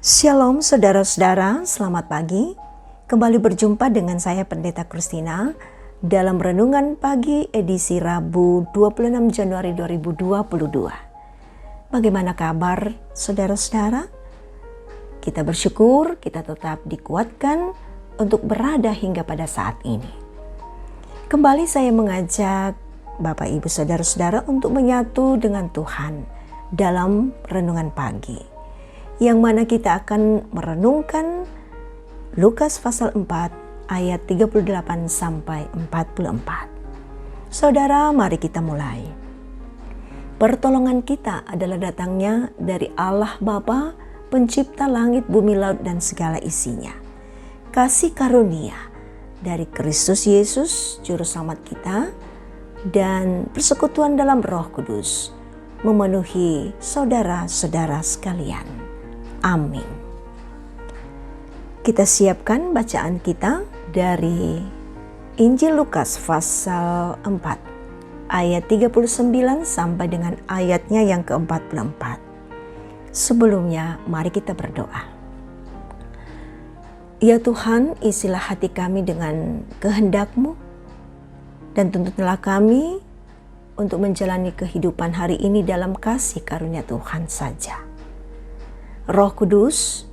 Shalom saudara-saudara, selamat pagi. Kembali berjumpa dengan saya Pendeta Christina dalam Renungan Pagi edisi Rabu 26 Januari 2022. Bagaimana kabar saudara-saudara? Kita bersyukur kita tetap dikuatkan untuk berada hingga pada saat ini. Kembali saya mengajak Bapak Ibu saudara-saudara untuk menyatu dengan Tuhan dalam Renungan Pagi, yang mana kita akan merenungkan Lukas pasal 4 ayat 38 sampai 44. Saudara, mari kita mulai. Pertolongan kita adalah datangnya dari Allah Bapa, pencipta langit, bumi, laut, dan segala isinya. Kasih karunia dari Kristus Yesus, Juru Selamat kita, dan persekutuan dalam Roh Kudus memenuhi saudara-saudara sekalian. Amin. Kita siapkan bacaan kita dari Injil Lukas pasal 4 ayat 39 sampai dengan ayatnya yang ke-44. Sebelumnya mari kita berdoa. Ya Tuhan, isilah hati kami dengan kehendak-Mu dan tuntunlah kami untuk menjalani kehidupan hari ini dalam kasih karunia Tuhan saja. Roh Kudus,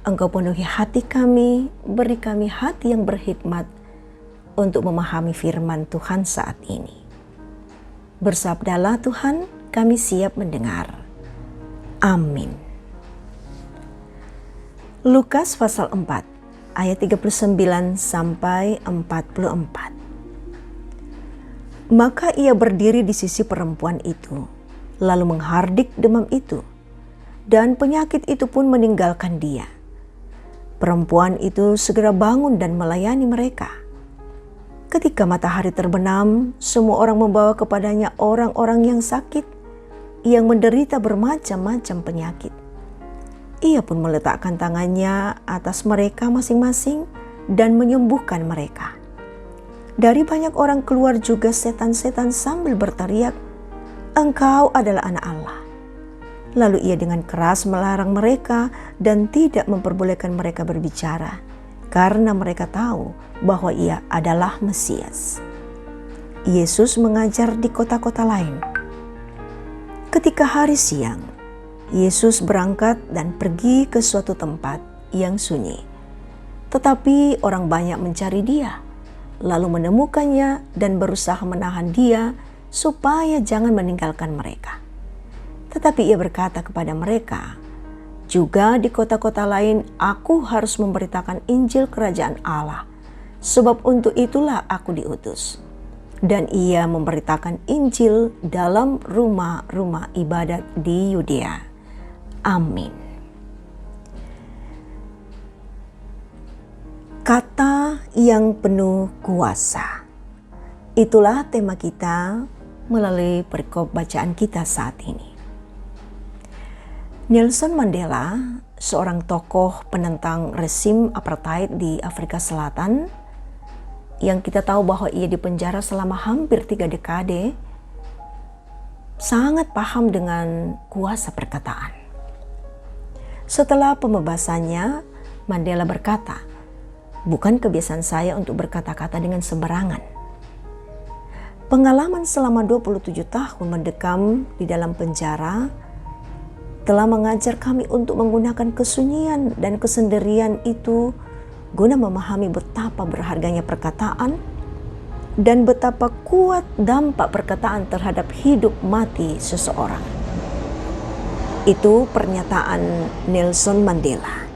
Engkau penuhi hati kami, beri kami hati yang berhikmat untuk memahami firman Tuhan saat ini. Bersabdalah Tuhan, kami siap mendengar. Amin. Lukas pasal 4 ayat 39 sampai 44. Maka ia berdiri di sisi perempuan itu, lalu menghardik demam itu. Dan penyakit itu pun meninggalkan dia. Perempuan itu segera bangun dan melayani mereka. Ketika matahari terbenam, semua orang membawa kepadanya orang-orang yang sakit, yang menderita bermacam-macam penyakit. Ia pun meletakkan tangannya atas mereka masing-masing dan menyembuhkan mereka. Dari banyak orang keluar juga setan-setan sambil berteriak, "Engkau adalah Anak Allah." Lalu ia dengan keras melarang mereka dan tidak memperbolehkan mereka berbicara, karena mereka tahu bahwa ia adalah Mesias. Yesus mengajar di kota-kota lain. Ketika hari siang, Yesus berangkat dan pergi ke suatu tempat yang sunyi. Tetapi orang banyak mencari dia, lalu menemukannya dan berusaha menahan dia supaya jangan meninggalkan mereka. Tetapi ia berkata kepada mereka, "Juga di kota-kota lain aku harus memberitakan Injil Kerajaan Allah, sebab untuk itulah aku diutus." Dan ia memberitakan Injil dalam rumah-rumah ibadat di Yudea. Amin. Kata yang penuh kuasa. Itulah tema kita melalui perikop bacaan kita saat ini. Nelson Mandela, seorang tokoh penentang rezim apartheid di Afrika Selatan, yang kita tahu bahwa ia dipenjara selama hampir 3 dekade, sangat paham dengan kuasa perkataan. Setelah pembebasannya, Mandela berkata, "Bukan kebiasaan saya untuk berkata-kata dengan sembarangan. Pengalaman selama 27 tahun mendekam di dalam penjara telah mengajar kami untuk menggunakan kesunyian dan kesendirian itu guna memahami betapa berharganya perkataan dan betapa kuat dampak perkataan terhadap hidup mati seseorang." Itu pernyataan Nelson Mandela.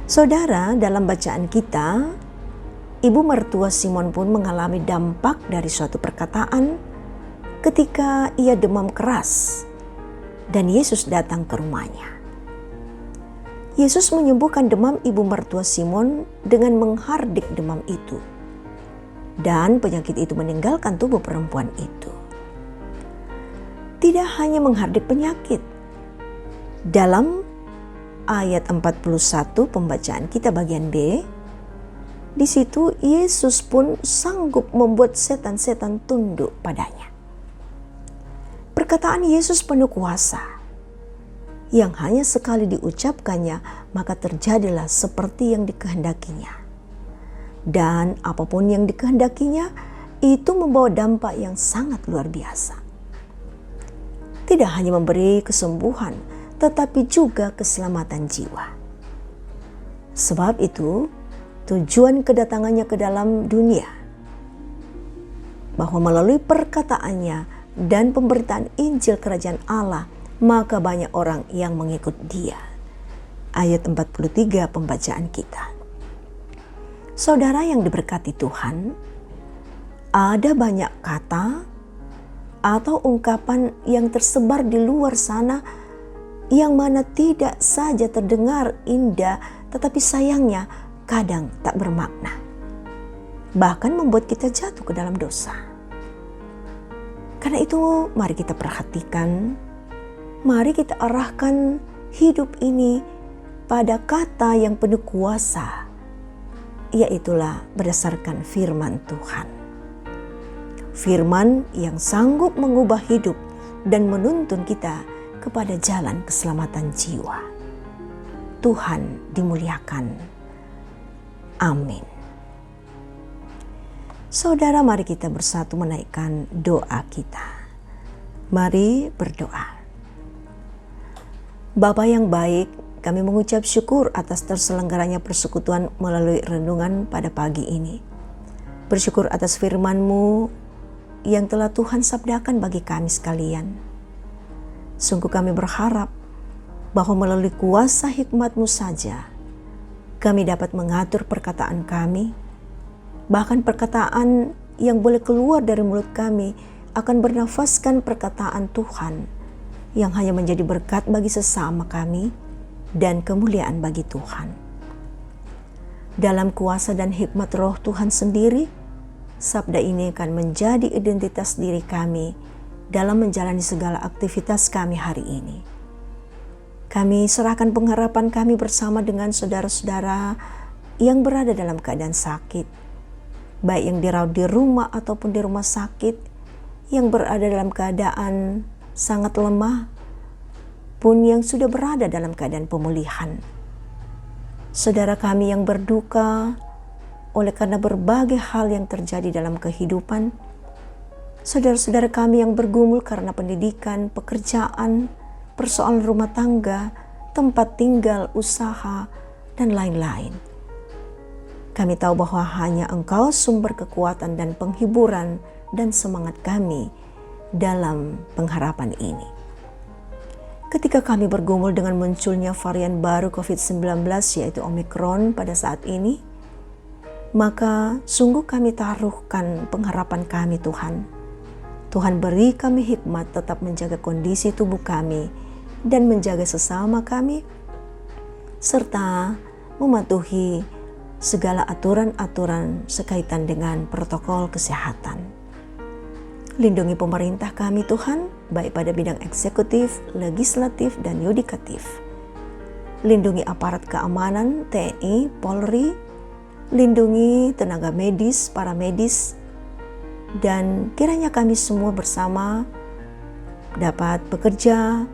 Saudara, dalam bacaan kita, ibu mertua Simon pun mengalami dampak dari suatu perkataan ketika ia demam keras. Dan Yesus datang ke rumahnya. Yesus menyembuhkan demam ibu mertua Simon dengan menghardik demam itu. Dan penyakit itu meninggalkan tubuh perempuan itu. Tidak hanya menghardik penyakit. Dalam ayat 41 pembacaan kita bagian B, di situ Yesus pun sanggup membuat setan-setan tunduk padanya. Perkataan Yesus penuh kuasa. yang hanya sekali diucapkannya, maka terjadilah seperti yang dikehendakinya. Dan apapun yang dikehendakinya, itu membawa dampak yang sangat luar biasa. Tidak hanya memberi kesembuhan, tetapi juga keselamatan jiwa. Sebab itu, tujuan kedatangannya ke dalam dunia, bahwa melalui perkataannya dan pemberitaan Injil Kerajaan Allah, maka banyak orang yang mengikut dia. Ayat 43 pembacaan kita. Saudara yang diberkati Tuhan, ada banyak kata atau ungkapan yang tersebar di luar sana yang mana tidak saja terdengar indah, tetapi sayangnya kadang tak bermakna. Bahkan membuat kita jatuh ke dalam dosa. Karena itu mari kita perhatikan, mari kita arahkan hidup ini pada kata yang penuh kuasa, yaitulah berdasarkan firman Tuhan. Firman yang sanggup mengubah hidup dan menuntun kita kepada jalan keselamatan jiwa. Tuhan dimuliakan. Amin. Saudara, mari kita bersatu menaikkan doa kita. Mari berdoa. Bapa yang baik, kami mengucap syukur atas terselenggaranya persekutuan melalui renungan pada pagi ini. Bersyukur atas firman-Mu yang telah Tuhan sabdakan bagi kami sekalian. Sungguh kami berharap bahwa melalui kuasa hikmat-Mu saja, kami dapat mengatur perkataan kami, bahkan perkataan yang boleh keluar dari mulut kami akan bernafaskan perkataan Tuhan yang hanya menjadi berkat bagi sesama kami dan kemuliaan bagi Tuhan. Dalam kuasa dan hikmat Roh Tuhan sendiri, sabda ini akan menjadi identitas diri kami dalam menjalani segala aktivitas kami hari ini. Kami serahkan pengharapan kami bersama dengan saudara-saudara yang berada dalam keadaan sakit, baik yang dirawat di rumah ataupun di rumah sakit, yang berada dalam keadaan sangat lemah, pun yang sudah berada dalam keadaan pemulihan. Saudara kami yang berduka oleh karena berbagai hal yang terjadi dalam kehidupan, saudara-saudara kami yang bergumul karena pendidikan, pekerjaan, persoalan rumah tangga, tempat tinggal, usaha, dan lain-lain. Kami tahu bahwa hanya Engkau sumber kekuatan dan penghiburan dan semangat kami dalam pengharapan ini. Ketika kami bergumul dengan munculnya varian baru COVID-19 yaitu Omikron pada saat ini, maka sungguh kami taruhkan pengharapan kami Tuhan. Tuhan beri kami hikmat tetap menjaga kondisi tubuh kami dan menjaga sesama kami, serta mematuhi segala aturan-aturan sekaitan dengan protokol kesehatan. Lindungi pemerintah kami Tuhan, baik pada bidang eksekutif, legislatif, dan yudikatif. Lindungi aparat keamanan, TNI, Polri, lindungi tenaga medis, para medis, dan kiranya kami semua bersama dapat bekerja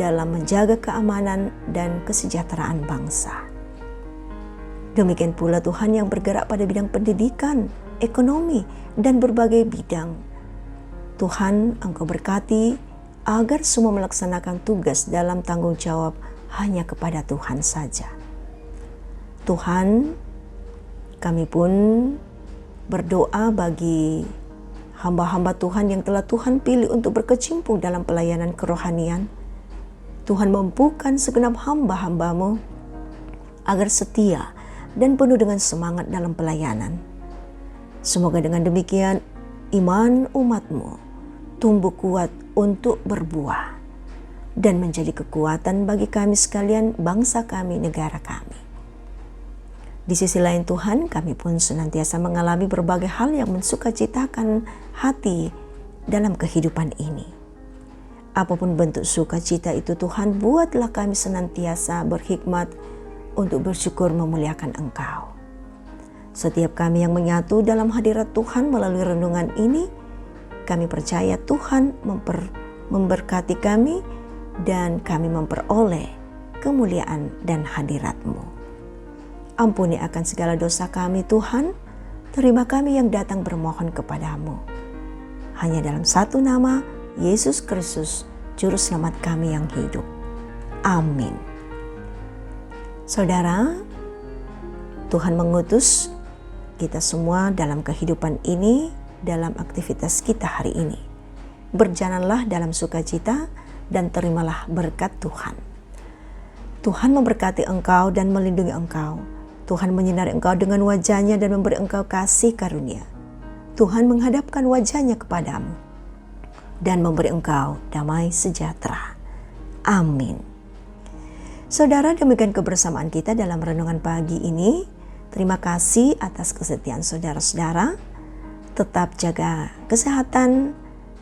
dalam menjaga keamanan dan kesejahteraan bangsa. Demikian pula Tuhan yang bergerak pada bidang pendidikan, ekonomi, dan berbagai bidang. Tuhan, Engkau berkati agar semua melaksanakan tugas dalam tanggung jawab hanya kepada Tuhan saja. Tuhan, kami pun berdoa bagi hamba-hamba Tuhan yang telah Tuhan pilih untuk berkecimpung dalam pelayanan kerohanian. Tuhan mampukan segenap hamba-hamba-Mu agar setia dan penuh dengan semangat dalam pelayanan. Semoga dengan demikian iman umat-Mu tumbuh kuat untuk berbuah dan menjadi kekuatan bagi kami sekalian, bangsa kami, negara kami. Di sisi lain Tuhan, kami pun senantiasa mengalami berbagai hal yang mensukacitakan hati dalam kehidupan ini. Apapun bentuk sukacita itu Tuhan, buatlah kami senantiasa berhikmat untuk bersyukur memuliakan Engkau. Setiap kami yang menyatu dalam hadirat Tuhan melalui renungan ini, kami percaya Tuhan memberkati kami dan kami memperoleh kemuliaan dan hadirat-Mu. Ampuni akan segala dosa kami Tuhan, terima kami yang datang bermohon kepadamu. Hanya dalam satu nama, Yesus Kristus, Juru Selamat kami yang hidup. Amin. Saudara, Tuhan mengutus kita semua dalam kehidupan ini, dalam aktivitas kita hari ini. Berjalanlah dalam sukacita dan terimalah berkat Tuhan. Tuhan memberkati engkau dan melindungi engkau. Tuhan menyinari engkau dengan wajah-Nya dan memberi engkau kasih karunia. Tuhan menghadapkan wajah-Nya kepadamu dan memberi engkau damai sejahtera. Amin. Saudara, demikian kebersamaan kita dalam renungan pagi ini. Terima kasih atas kesetiaan saudara-saudara. Tetap jaga kesehatan.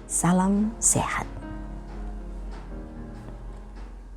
Salam sehat.